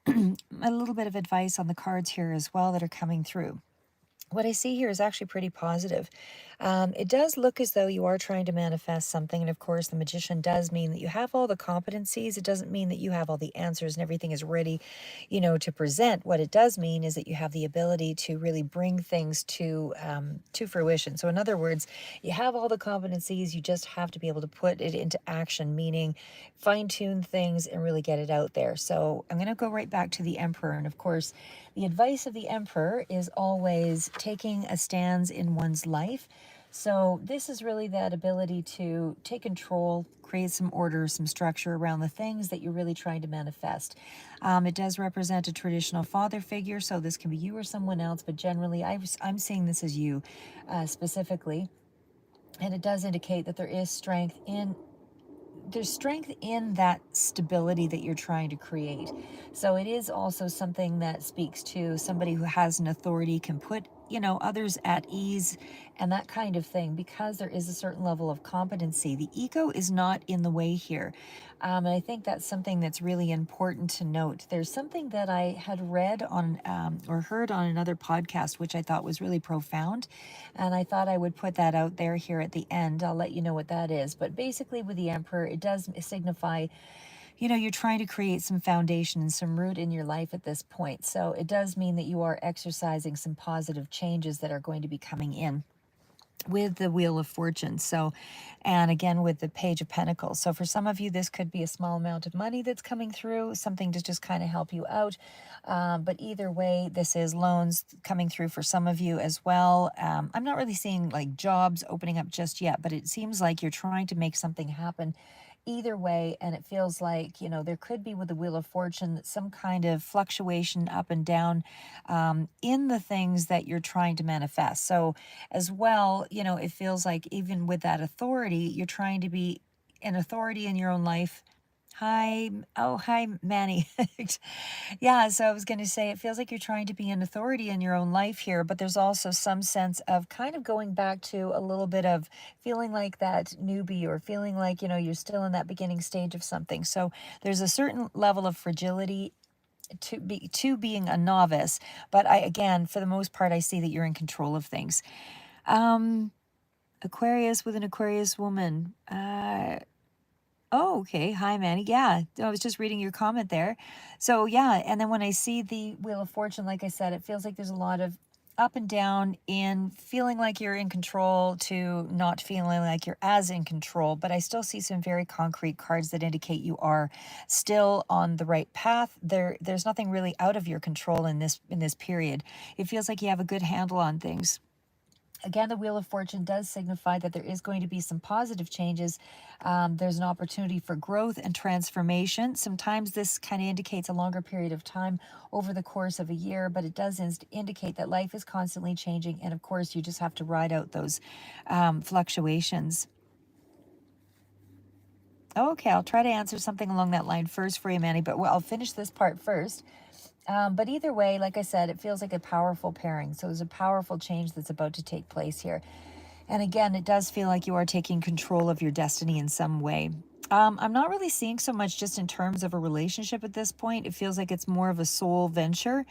A little bit of advice on the cards here as well that are coming through. What I see here is actually pretty positive. It does look as though you are trying to manifest something. And of course, the magician does mean that you have all the competencies. It doesn't mean that you have all the answers and everything is ready, to present. What it does mean is that you have the ability to really bring things to fruition. So in other words, you have all the competencies. You just have to be able to put it into action, meaning fine tune things and really get it out there. So I'm going to go right back to the Emperor. And of course, the advice of the Emperor is always taking a stance in one's life. So this is really that ability to take control, create some order, some structure around the things that you're really trying to manifest. It does represent a traditional father figure, so this can be you or someone else, but generally I'm seeing this as you specifically. And it does indicate that there's strength in that stability that you're trying to create. So it is also something that speaks to somebody who has an authority, can put, others at ease and that kind of thing, because there is a certain level of competency. The ego is not in the way here. And I think that's something that's really important to note. There's something that I had read on or heard on another podcast, which I thought was really profound. And I thought I would put that out there here at the end. I'll let you know what that is. But basically, with the Emperor, it does signify, you're trying to create some foundation and some root in your life at this point. So it does mean that you are exercising some positive changes that are going to be coming in with the Wheel of Fortune. So, and again, with the Page of Pentacles. So for some of you, this could be a small amount of money that's coming through, something to just kind of help you out. But either way, this is loans coming through for some of you as well. I'm not really seeing like jobs opening up just yet, but it seems like you're trying to make something happen either way. And it feels like, there could be with the Wheel of Fortune some kind of fluctuation up and down in the things that you're trying to manifest. So as well, it feels like even with that authority, you're trying to be an authority in your own life. Hi. Oh, hi, Manny. Yeah, so I was going to say, it feels like you're trying to be an authority in your own life here, but there's also some sense of kind of going back to a little bit of feeling like that newbie, or feeling like, you're still in that beginning stage of something. So there's a certain level of fragility to being a novice, but again, for the most part, I see that you're in control of things. Aquarius with an Aquarius woman. Oh, okay. Hi, Manny. Yeah, I was just reading your comment there. So, yeah, and then when I see the Wheel of Fortune, like I said, it feels like there's a lot of up and down in feeling like you're in control to not feeling like you're as in control. But I still see some very concrete cards that indicate you are still on the right path. There's nothing really out of your control in this period. It feels like you have a good handle on things. Again, the Wheel of Fortune does signify that there is going to be some positive changes. There's an opportunity for growth and transformation. Sometimes this kind of indicates a longer period of time over the course of a year, but it does indicate that life is constantly changing. And of course, you just have to ride out those fluctuations. Okay, I'll try to answer something along that line first for you, Manny, but I'll finish this part first. But either way, like I said, it feels like a powerful pairing. So there's a powerful change that's about to take place here. And again, it does feel like you are taking control of your destiny in some way. I'm not really seeing so much just in terms of a relationship at this point. It feels like it's more of a soul venture.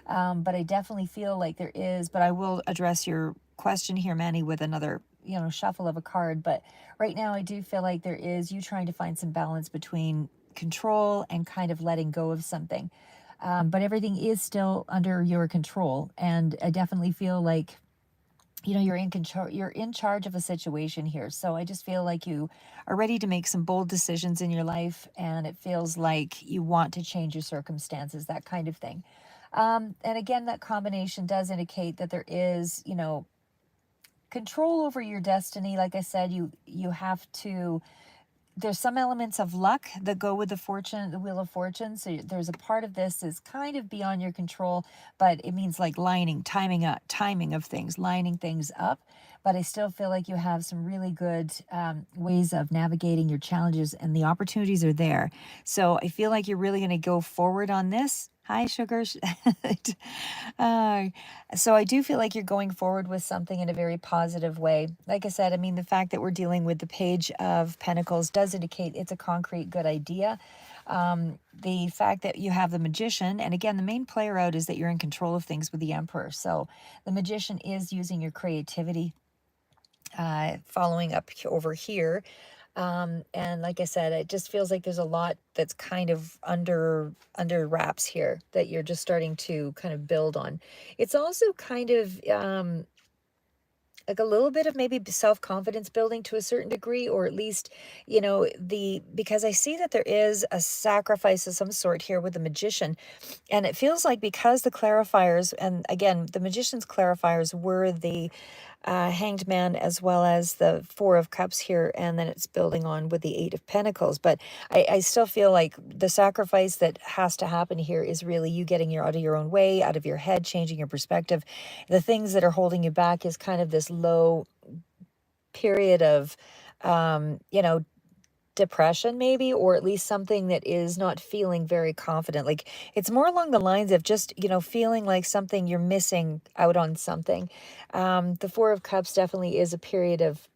But I definitely feel like there is, but I will address your question here, Manny, with another, shuffle of a card. But right now, I do feel like there is you trying to find some balance between control and kind of letting go of something. But everything is still under your control. And I definitely feel like, you're in control, you're in charge of a situation here. So I just feel like you are ready to make some bold decisions in your life, and it feels like you want to change your circumstances, that kind of thing. And again, that combination does indicate that there is, control over your destiny. Like I said, you have to, there's some elements of luck that go with the Wheel of Fortune. So there's a part of this is kind of beyond your control, but it means like timing of things, lining things up. But I still feel like you have some really good ways of navigating your challenges, and the opportunities are there. So I feel like you're really going to go forward on this. Hi, Sugar. uh, so I do feel like you're going forward with something in a very positive way. Like I said, the fact that we're dealing with the Page of Pentacles does indicate it's a concrete, good idea. The fact that you have the Magician, and again, the main player out is that you're in control of things with the Emperor. So the Magician is using your creativity, following up over here. And like I said, it just feels like there's a lot that's kind of under wraps here that you're just starting to kind of build on. It's also kind of like a little bit of maybe self-confidence building to a certain degree, or at least, because I see that there is a sacrifice of some sort here with the Magician. And it feels like because the clarifiers, and again, the Magician's clarifiers were the Hanged Man as well as the Four of Cups here, and then it's building on with the Eight of Pentacles. But I still feel like the sacrifice that has to happen here is really you getting out of your own way, out of your head, changing your perspective. The things that are holding you back is kind of this low period of, you know, depression maybe, or at least something that is not feeling very confident. Like it's more along the lines of just, feeling like something you're missing out on something. The Four of Cups definitely is a period of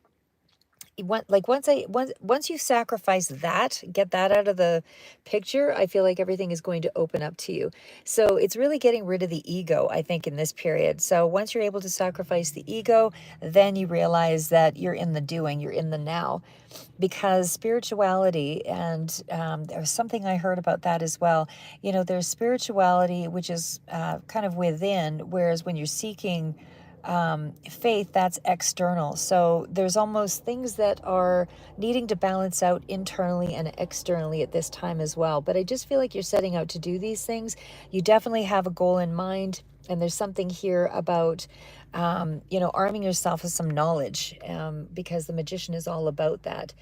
once you sacrifice that, get that out of the picture, I feel like everything is going to open up to you. So it's really getting rid of the ego, I think, in this period. So once you're able to sacrifice the ego, then you realize that you're in the doing, you're in the now, because spirituality, and there was something I heard about that as well. There's spirituality which is kind of within, whereas when you're seeking faith, that's external. So there's almost things that are needing to balance out internally and externally at this time as well. But I just feel like you're setting out to do these things. You definitely have a goal in mind, and there's something here about arming yourself with some knowledge, because the Magician is all about that.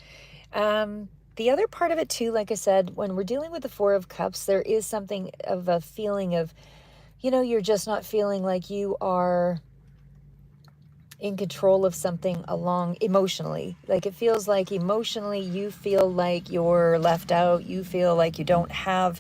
The other part of it too, like I said, when we're dealing with the Four of Cups, there is something of a feeling of, you're just not feeling like you are in control of something along emotionally. Like it feels like emotionally you feel like you're left out. You feel like you don't have,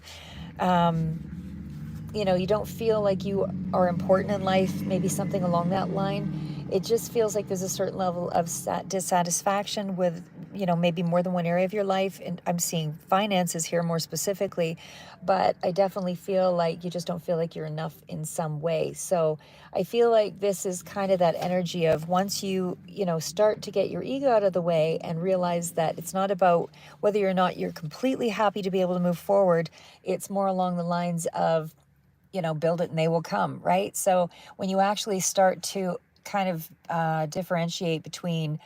you don't feel like you are important in life, maybe something along that line. It just feels like there's a certain level of dissatisfaction with, maybe more than one area of your life. And I'm seeing finances here more specifically, but I definitely feel like you just don't feel like you're enough in some way. So I feel like this is kind of that energy of once you start to get your ego out of the way and realize that it's not about whether or not you're completely happy to be able to move forward. It's more along the lines of, build it and they will come, right? So when you actually start to kind of differentiate between,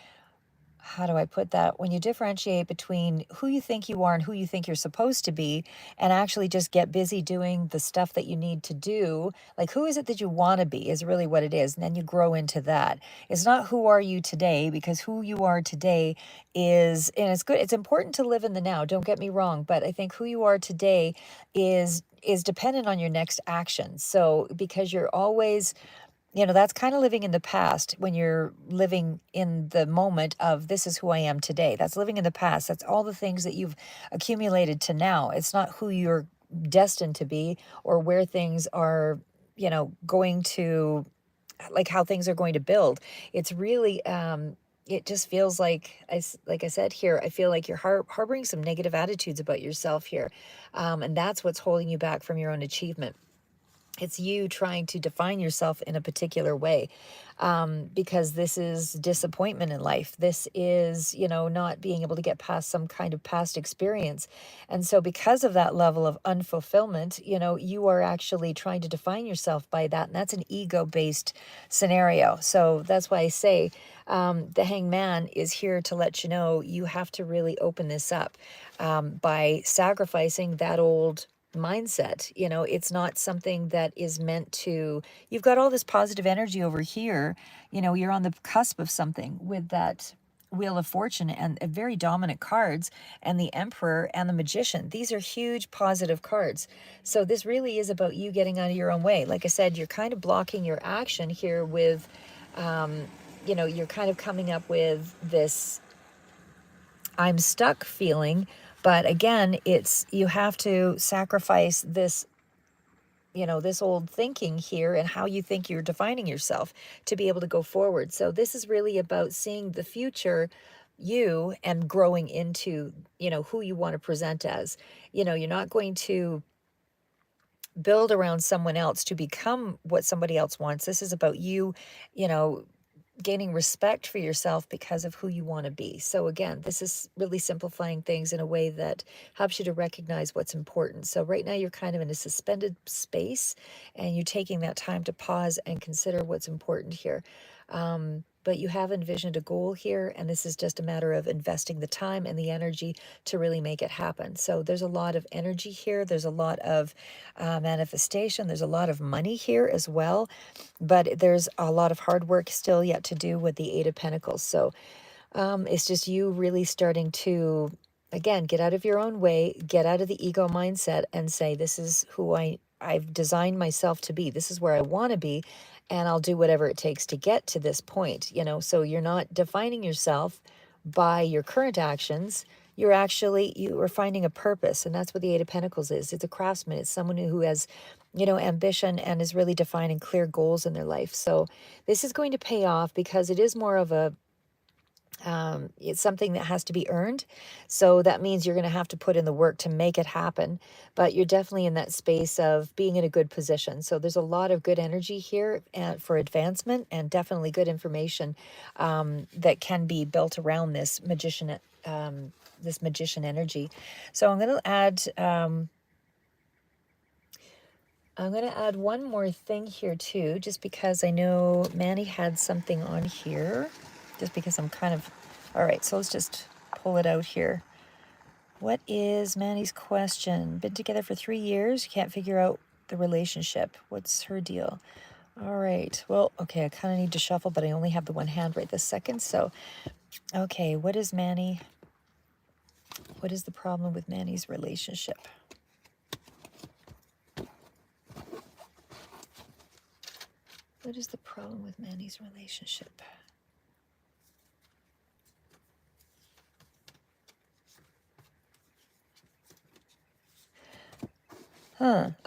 how do I put that? When you differentiate between who you think you are and who you think you're supposed to be, and actually just get busy doing the stuff that you need to do, like who is it that you want to be is really what it is. And then you grow into that. It's not who are you today, because who you are today is, and it's good. It's important to live in the now. Don't get me wrong. But I think who you are today is dependent on your next action. So because you're always, that's kind of living in the past when you're living in the moment of this is who I am today. That's living in the past. That's all the things that you've accumulated to now. It's not who you're destined to be, or where things are, going to, like how things are going to build. It's really, it just feels like, like I said here, I feel like you're harboring some negative attitudes about yourself here. And that's what's holding you back from your own achievement. It's you trying to define yourself in a particular way, because this is disappointment in life. This is, not being able to get past some kind of past experience. And so because of that level of unfulfillment, you are actually trying to define yourself by that. And that's an ego-based scenario. So that's why I say the Hangman is here to let you know you have to really open this up, by sacrificing that old mindset. It's not something that is meant to, you've got all this positive energy over here, you're on the cusp of something with that Wheel of Fortune and very dominant cards, and the Emperor and the Magician. These are huge positive cards. So this really is about you getting out of your own way. Like I said, you're kind of blocking your action here with, you're kind of coming up with this I'm stuck feeling. But again, it's, you have to sacrifice this, this old thinking here and how you think you're defining yourself to be able to go forward. So this is really about seeing the future, you and growing into, who you want to present as. You're not going to build around someone else to become what somebody else wants. This is about you, you know, gaining respect for yourself because of who you want to be. So again, this is really simplifying things in a way that helps you to recognize what's important. So right now you're kind of in a suspended space and you're taking that time to pause and consider what's important here. But you have envisioned a goal here, and this is just a matter of investing the time and the energy to really make it happen. So there's a lot of energy here. There's a lot of manifestation. There's a lot of money here as well. But there's a lot of hard work still yet to do with the Eight of Pentacles. So it's just you really starting to, again, get out of your own way, get out of the ego mindset and say, this is who I've designed myself to be. This is where I want to be. And I'll do whatever it takes to get to this point, So you're not defining yourself by your current actions. You are finding a purpose. And that's what the Eight of Pentacles is. It's a craftsman. It's someone who has, ambition and is really defining clear goals in their life. So this is going to pay off because it is more of it's something that has to be earned. So that means you're going to have to put in the work to make it happen. But you're definitely in that space of being in a good position. So there's a lot of good energy here for advancement and definitely good information that can be built around this magician energy. So I'm going to add one more thing here too, just because I know Manny had something on here, just because I'm kind of, all right, so let's just pull it out here. What is Manny's question? Been together for 3 years, can't figure out the relationship. What's her deal? All right, well, okay, I kind of need to shuffle, but I only have the one hand right this second. So, okay, what is the problem with Manny's relationship? What is the problem with Manny's relationship?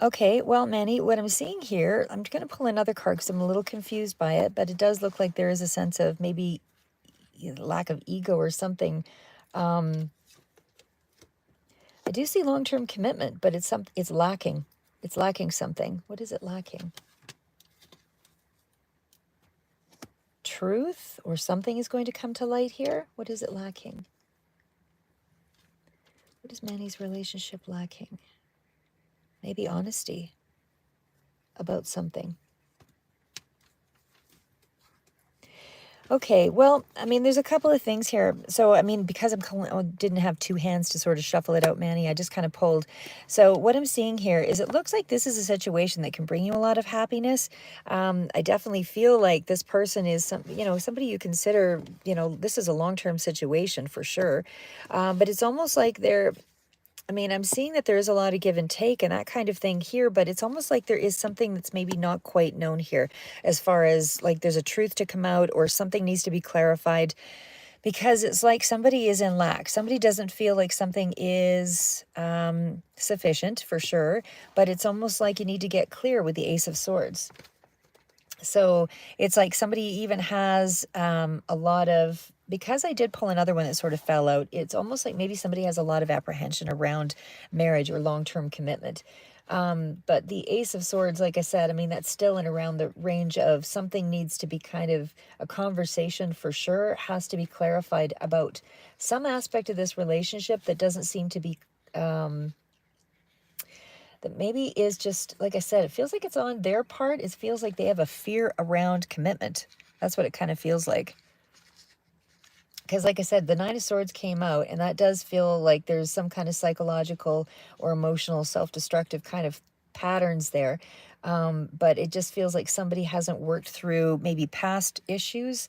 Okay, well, Manny, what I'm seeing here, I'm going to pull another card because I'm a little confused by it, but it does look like there is a sense of maybe lack of ego or something. I do see long-term commitment, but it's lacking. It's lacking something. What is it lacking? Truth or something is going to come to light here. What is it lacking? What is Manny's relationship lacking? Maybe honesty about something. Okay, well, I mean, there's a couple of things here. So, I mean, because I didn't have two hands to sort of shuffle it out, Manny, I just kind of pulled. So what I'm seeing here is it looks like this is a situation that can bring you a lot of happiness. I definitely feel like this person is somebody you consider, this is a long-term situation for sure. But it's almost like I'm seeing that there is a lot of give and take and that kind of thing here, but it's almost like there is something that's maybe not quite known here as far as like there's a truth to come out or something needs to be clarified, because it's like somebody is in lack. Somebody doesn't feel like something is sufficient for sure, but it's almost like you need to get clear with the Ace of Swords. So it's like somebody even has a lot of, because I did pull another one that sort of fell out, it's almost like maybe somebody has a lot of apprehension around marriage or long-term commitment. But the Ace of Swords, like I said, that's still in around the range of something needs to be kind of a conversation for sure, has to be clarified about some aspect of this relationship that doesn't seem to be that maybe is just, like I said, it feels like it's on their part. It feels like they have a fear around commitment. That's what it kind of feels like. Because like I said, the Nine of Swords came out, and that does feel like there's some kind of psychological or emotional self-destructive kind of patterns there. But it just feels like somebody hasn't worked through maybe past issues.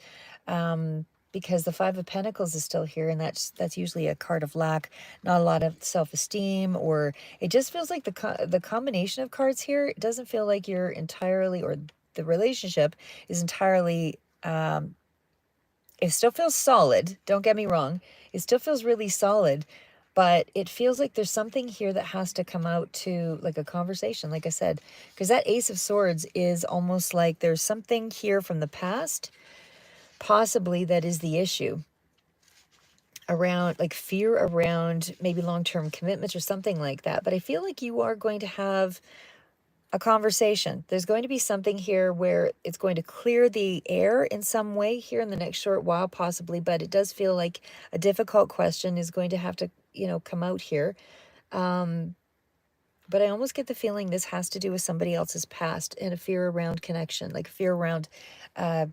Because the Five of Pentacles is still here, and that's usually a card of lack, not a lot of self-esteem, or it just feels like the combination of cards here, it doesn't feel like you're entirely, or the relationship is entirely, it still feels solid, don't get me wrong, it still feels really solid, but it feels like there's something here that has to come out to like a conversation, like I said, because that Ace of Swords is almost like there's something here from the past possibly that is the issue. around, like fear around maybe long-term commitments or something like that. But I feel like you are going to have a conversation. There's going to be something here where it's going to clear the air in some way here in the next short while, possibly. But it does feel like a difficult question is going to have to, come out here. But I almost get the feeling this has to do with somebody else's past and a fear around connection, like fear around, uh,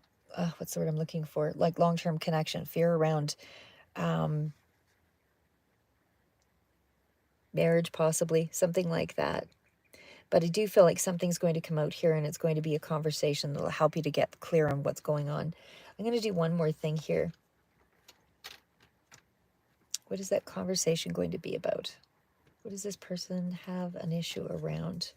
what's the word I'm looking for? Like long-term connection, fear around marriage, possibly, something like that. But I do feel like something's going to come out here and it's going to be a conversation that'll help you to get clear on what's going on. I'm going to do one more thing here. What is that conversation going to be about? What does this person have an issue around?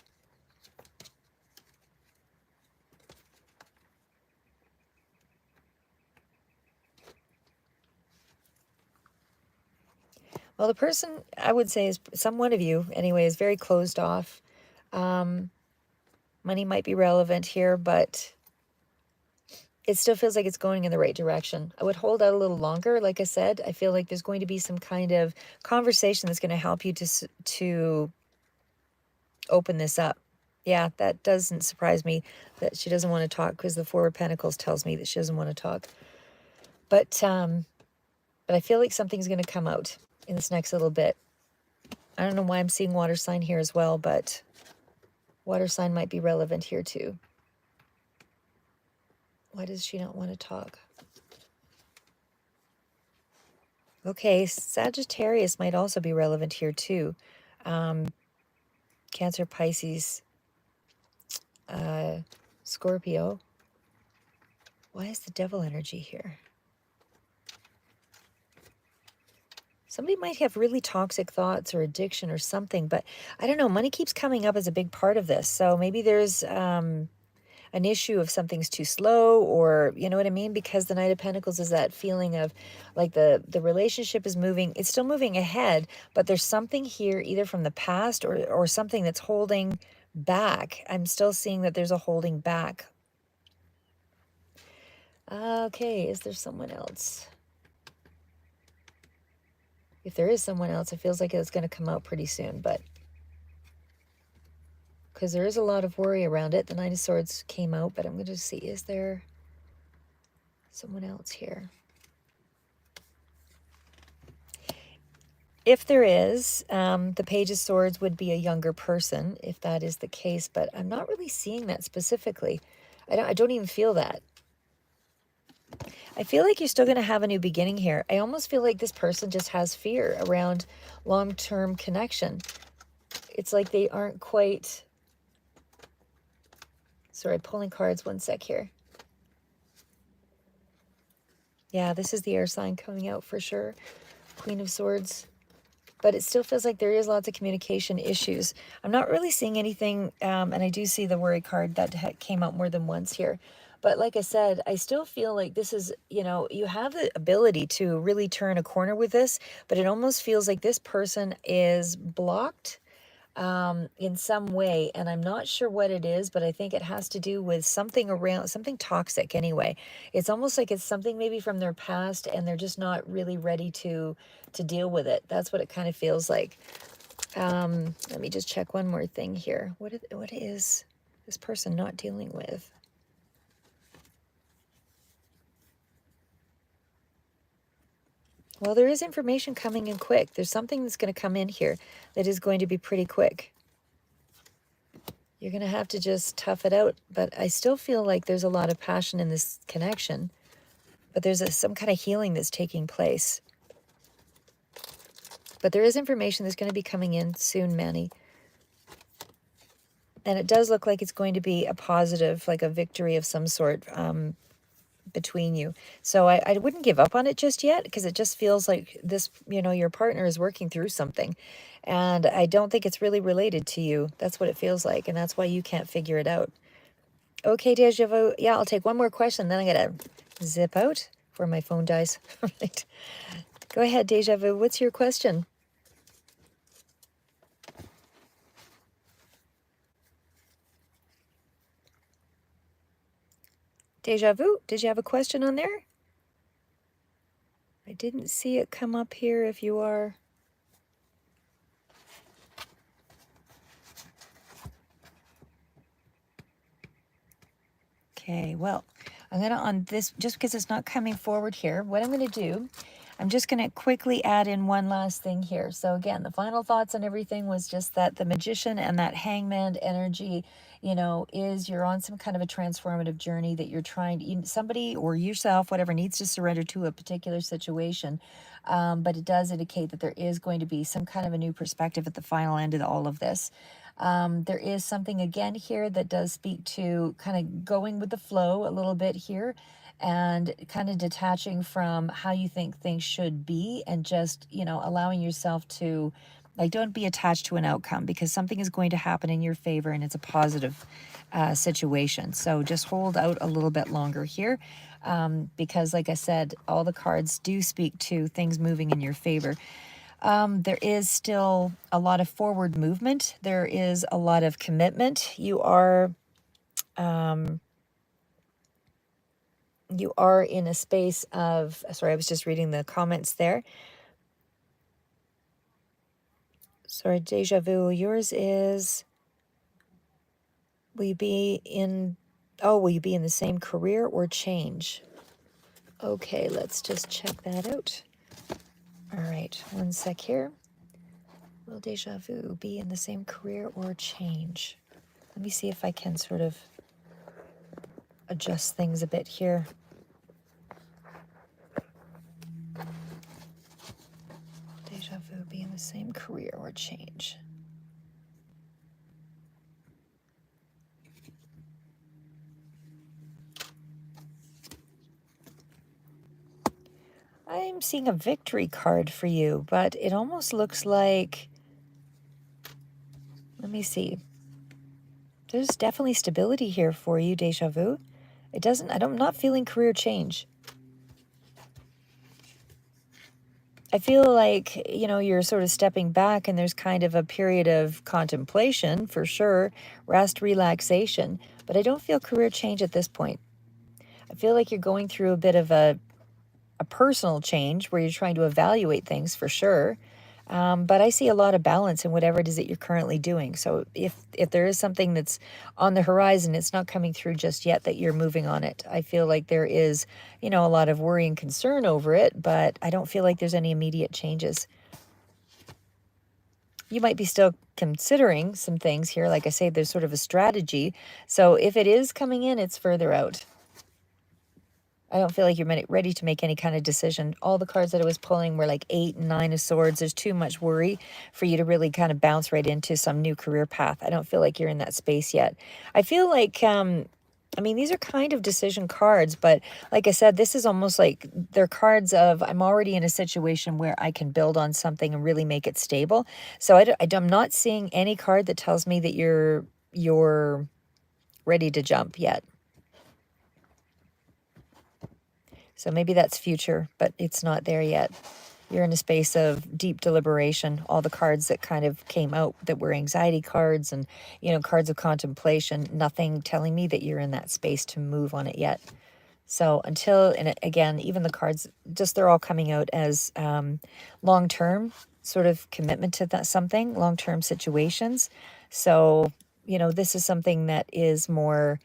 Well, the person, I would say, is one of you, anyway, is very closed off. Money might be relevant here, but it still feels like it's going in the right direction. I would hold out a little longer. Like I said, I feel like there's going to be some kind of conversation that's going to help you to open this up. Yeah, that doesn't surprise me that she doesn't want to talk, because the Four of Pentacles tells me that she doesn't want to talk. But I feel like something's going to come out in this next little bit. I don't know why I'm seeing water sign here as well, but water sign might be relevant here too. Why does she not want to talk? Okay, Sagittarius might also be relevant here too. Cancer, Pisces, Scorpio. Why is the devil energy here? Somebody might have really toxic thoughts or addiction or something, but I don't know. Money keeps coming up as a big part of this. So maybe there's an issue of something's too slow, or you know what I mean? Because the Knight of Pentacles is that feeling of like the relationship is moving. It's still moving ahead, but there's something here either from the past or something that's holding back. I'm still seeing that there's a holding back. Okay, is there someone else? If there is someone else, it feels like it's going to come out pretty soon, but because there is a lot of worry around it. The Nine of Swords came out, but I'm going to see, is there someone else here? If there is, the Page of Swords would be a younger person, if that is the case, but I'm not really seeing that specifically. I don't even feel that. I feel like you're still going to have a new beginning here. I almost feel like this person just has fear around long-term connection. It's like they aren't quite... Sorry, pulling cards one sec here. Yeah, this is the air sign coming out for sure. Queen of Swords. But it still feels like there is lots of communication issues. I'm not really seeing anything, and I do see the worry card that came out more than once here. But like I said, I still feel like this is, you have the ability to really turn a corner with this, but it almost feels like this person is blocked in some way, and I'm not sure what it is, but I think it has to do with something around, something toxic anyway. It's almost like it's something maybe from their past, and they're just not really ready to deal with it. That's what it kind of feels like. Let me just check one more thing here. What is this person not dealing with? Well, there is information coming in quick. There's something that's going to come in here that is going to be pretty quick. You're going to have to just tough it out. But I still feel like there's a lot of passion in this connection. But there's some kind of healing that's taking place. But there is information that's going to be coming in soon, Manny. And it does look like it's going to be a positive, like a victory of some sort between you. So I wouldn't give up on it just yet, because it just feels like this, your partner is working through something. And I don't think it's really related to you. That's what it feels like. And that's why you can't figure it out. Okay, Deja Vu. Yeah, I'll take one more question. Then I got to zip out before my phone dies. All right. Go ahead, Deja Vu. What's your question? Deja Vu, did you have a question on there? I didn't see it come up here if you are. Okay, well, I'm going to, on this, just because it's not coming forward here, what I'm going to do, I'm just going to quickly add in one last thing here. So again, the final thoughts on everything was just that the Magician and that Hangman energy, you know, is you're on some kind of a transformative journey that you're trying to, somebody or yourself, whatever, needs to surrender to a particular situation. But it does indicate that there is going to be some kind of a new perspective at the final end of all of this. There is something again here that does speak to kind of going with the flow a little bit here and kind of detaching from how you think things should be and just, you know, allowing yourself to, like, don't be attached to an outcome because something is going to happen in your favor and it's a positive situation. So just hold out a little bit longer here because, like I said, all the cards do speak to things moving in your favor. There is still a lot of forward movement. There is a lot of commitment. You are in a space of, sorry, I was just reading the comments there. Sorry, deja vu. Yours is, will you be in, oh, will you be in the same career or change? Okay, let's just check that out. All right, one sec here. Will deja vu be in the same career or change? Let me see if I can sort of adjust things a bit here. Deja vu, be in the same career or change. I'm seeing a victory card for you, but it almost looks like, let me see. There's definitely stability here for you, deja vu. I'm not feeling career change. I feel like, you know, you're sort of stepping back and there's kind of a period of contemplation for sure, rest, relaxation, but I don't feel career change at this point. I feel like you're going through a bit of a personal change where you're trying to evaluate things for sure. But I see a lot of balance in whatever it is that you're currently doing. So if there is something that's on the horizon, it's not coming through just yet that you're moving on it. I feel like there is, you know, a lot of worry and concern over it, but I don't feel like there's any immediate changes. You might be still considering some things here. Like I say, there's sort of a strategy. So if it is coming in, it's further out. I don't feel like you're ready to make any kind of decision. All the cards that I was pulling were like 8 and 9 of swords. There's too much worry for you to really kind of bounce right into some new career path. I don't feel like you're in that space yet. I feel like, I mean, these are kind of decision cards, but like I said, this is almost like they're cards of, I'm already in a situation where I can build on something and really make it stable. So I'm not seeing any card that tells me that you're ready to jump yet. So maybe that's future, but it's not there yet. You're in a space of deep deliberation. All the cards that kind of came out that were anxiety cards and, you know, cards of contemplation, nothing telling me that you're in that space to move on it yet. So until, and again, even the cards, just they're all coming out as long-term sort of commitment to that something, long-term situations. So, you know, this is something that is more,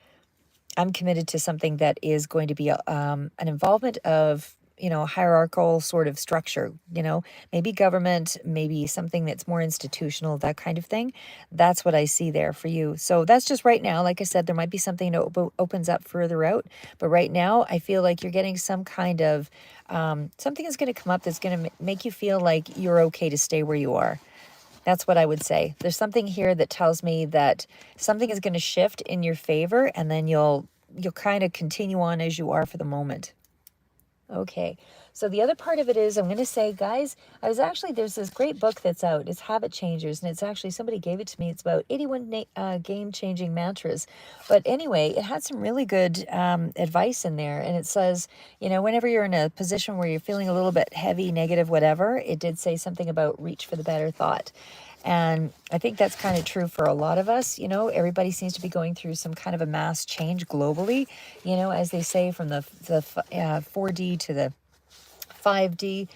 I'm committed to something that is going to be an involvement of, you know, hierarchical sort of structure, you know, maybe government, maybe something that's more institutional, that kind of thing. That's what I see there for you. So that's just right now. Like I said, there might be something that opens up further out. But right now, I feel like you're getting some kind of, something is going to come up that's going to make you feel like you're okay to stay where you are. That's what I would say. There's something here that tells me that something is going to shift in your favor, and then you'll kind of continue on as you are for the moment. Okay. So the other part of it is, I'm going to say, guys, there's this great book that's out. It's Habit Changers, and it's actually, somebody gave it to me. It's about 81 game-changing mantras. But anyway, it had some really good advice in there. And it says, you know, whenever you're in a position where you're feeling a little bit heavy, negative, whatever, it did say something about reach for the better thought. And I think that's kind of true for a lot of us. You know, everybody seems to be going through some kind of a mass change globally, you know, as they say, from the 4D to the 5D.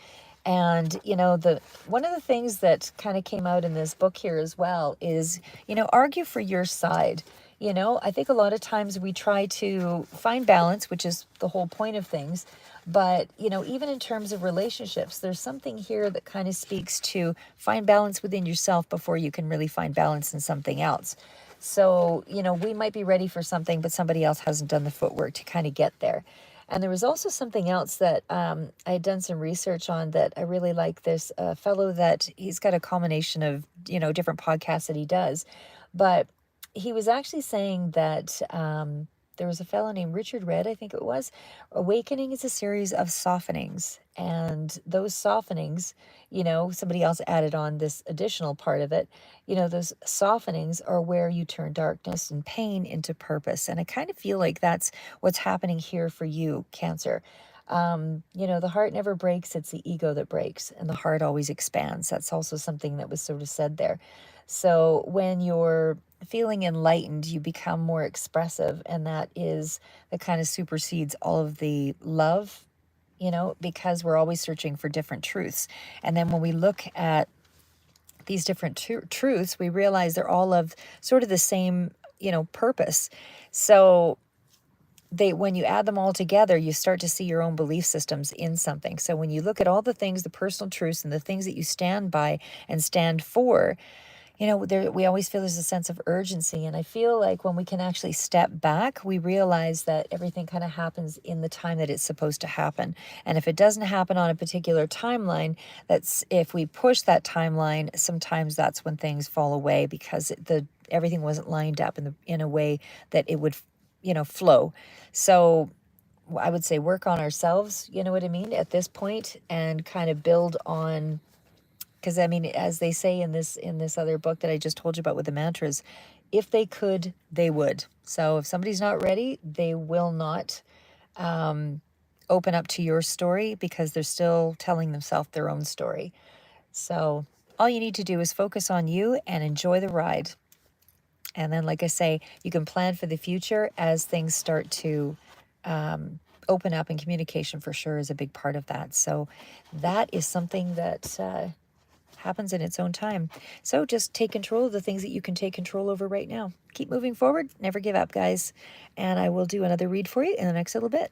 And, the one of the things that kind of came out in this book here as well is, argue for your side. I think a lot of times we try to find balance, which is the whole point of things. But, even in terms of relationships, there's something here that kind of speaks to find balance within yourself before you can really find balance in something else. So, we might be ready for something, but somebody else hasn't done the footwork to kind of get there. And there was also something else that I had done some research on that I really like. This fellow that he's got a combination of, different podcasts that he does. But he was actually saying that there was a fellow named Richard Red, I think it was. Awakening is a series of softenings. And those softenings, somebody else added on this additional part of it. Those softenings are where you turn darkness and pain into purpose. And I kind of feel like that's what's happening here for you, Cancer. The heart never breaks, it's the ego that breaks, and the heart always expands. That's also something that was sort of said there. So when you're feeling enlightened, you become more expressive, and that is that kind of supersedes all of the love, because we're always searching for different truths. And then when we look at these different truths, we realize they're all of sort of the same, purpose. So when you add them all together, you start to see your own belief systems in something. So when you look at all the things, the personal truths and the things that you stand by and stand for, we always feel there's a sense of urgency. And I feel like when we can actually step back, we realize that everything kind of happens in the time that it's supposed to happen. And if it doesn't happen on a particular timeline, if we push that timeline, sometimes that's when things fall away because everything wasn't lined up in a way that it would, flow. So I would say work on ourselves, you know what I mean, at this point, and kind of build on. Because as they say in this other book that I just told you about with the mantras, if they could, they would. So if somebody's not ready, they will not open up to your story because they're still telling themselves their own story. So all you need to do is focus on you and enjoy the ride. And then, like I say, you can plan for the future as things start to open up, and communication for sure is a big part of that. So that is something that happens in its own time. So just take control of the things that you can take control over right now. Keep moving forward. Never give up, guys. And I will do another read for you in the next little bit.